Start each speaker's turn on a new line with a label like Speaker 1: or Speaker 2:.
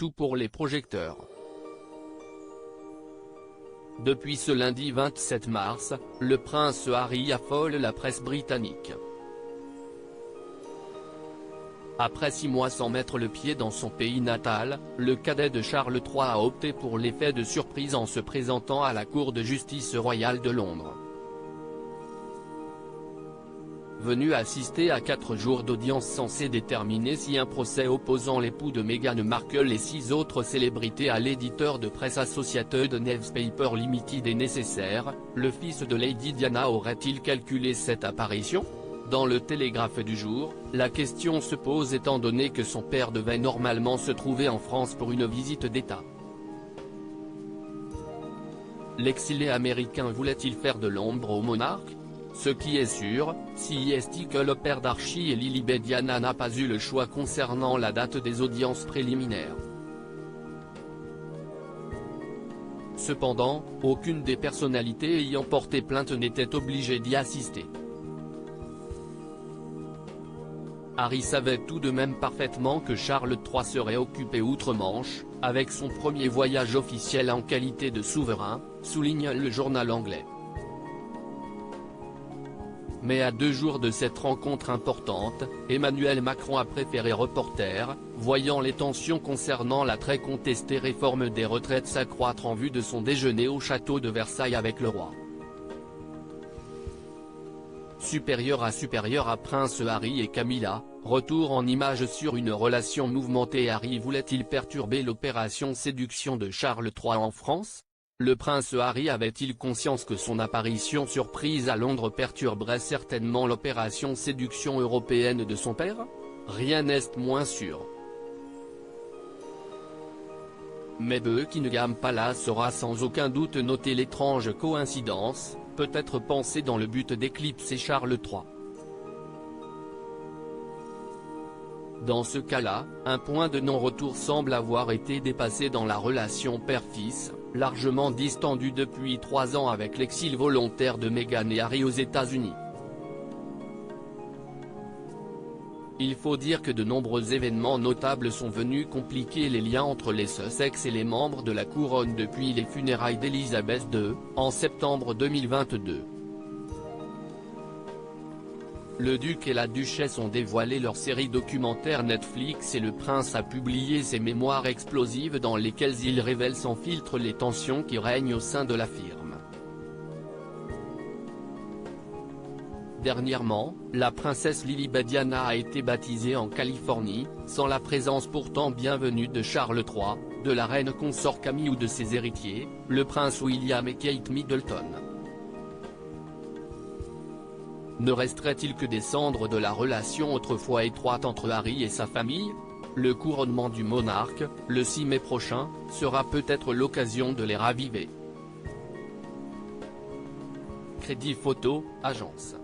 Speaker 1: tout pour les projecteurs. Depuis ce lundi 27 mars, le prince Harry affole la presse britannique. Après 6 mois sans mettre le pied dans son pays natal, le cadet de Charles III a opté pour l'effet de surprise en se présentant à la Cour de justice royale de Londres. Venu assister à 4 jours d'audience censés déterminer si un procès opposant l'époux de Meghan Markle et 6 autres célébrités à l'éditeur de presse Associated Newspaper Limited est nécessaire, le fils de Lady Diana aurait-il calculé cette apparition ? Dans le Télégraphe du jour, la question se pose étant donné que son père devait normalement se trouver en France pour une visite d'État. L'exilé américain voulait-il faire de l'ombre au monarque ? Ce qui est sûr, c'est que le père d'Archie et Lilibet Diana n'a pas eu le choix concernant la date des audiences préliminaires. Cependant, aucune des personnalités ayant porté plainte n'était obligée d'y assister. Harry savait tout de même parfaitement que Charles III serait occupé outre-Manche, avec son premier voyage officiel en qualité de souverain, souligne le journal anglais. Mais à 2 jours de cette rencontre importante, Emmanuel Macron a préféré reporter, voyant les tensions concernant la très contestée réforme des retraites s'accroître en vue de son déjeuner au château de Versailles avec le roi. Supérieur à Prince Harry et Camilla, retour en images sur une relation mouvementée. Harry voulait-il perturber l'opération séduction de Charles III en France ? Le prince Harry avait-il conscience que son apparition surprise à Londres perturberait certainement l'opération séduction européenne de son père ? Rien n'est moins sûr. Mais Buckingham Palace aura sans aucun doute noté l'étrange coïncidence, peut-être pensée dans le but d'éclipser Charles III. Dans ce cas-là, un point de non-retour semble avoir été dépassé dans la relation père-fils, largement distendue depuis 3 ans avec l'exil volontaire de Meghan et Harry aux États-Unis. Il faut dire que de nombreux événements notables sont venus compliquer les liens entre les Sussex et les membres de la couronne depuis les funérailles d'Élisabeth II, en septembre 2022. Le duc et la duchesse ont dévoilé leur série documentaire Netflix et le prince a publié ses mémoires explosives dans lesquelles il révèle sans filtre les tensions qui règnent au sein de la firme. Dernièrement, la princesse Lilibet Diana a été baptisée en Californie, sans la présence pourtant bienvenue de Charles III, de la reine consort Camille ou de ses héritiers, le prince William et Kate Middleton. Ne resterait-il que des cendres de la relation autrefois étroite entre Harry et sa famille ? Le couronnement du monarque, le 6 mai prochain, sera peut-être l'occasion de les raviver. Crédit Photo, agence.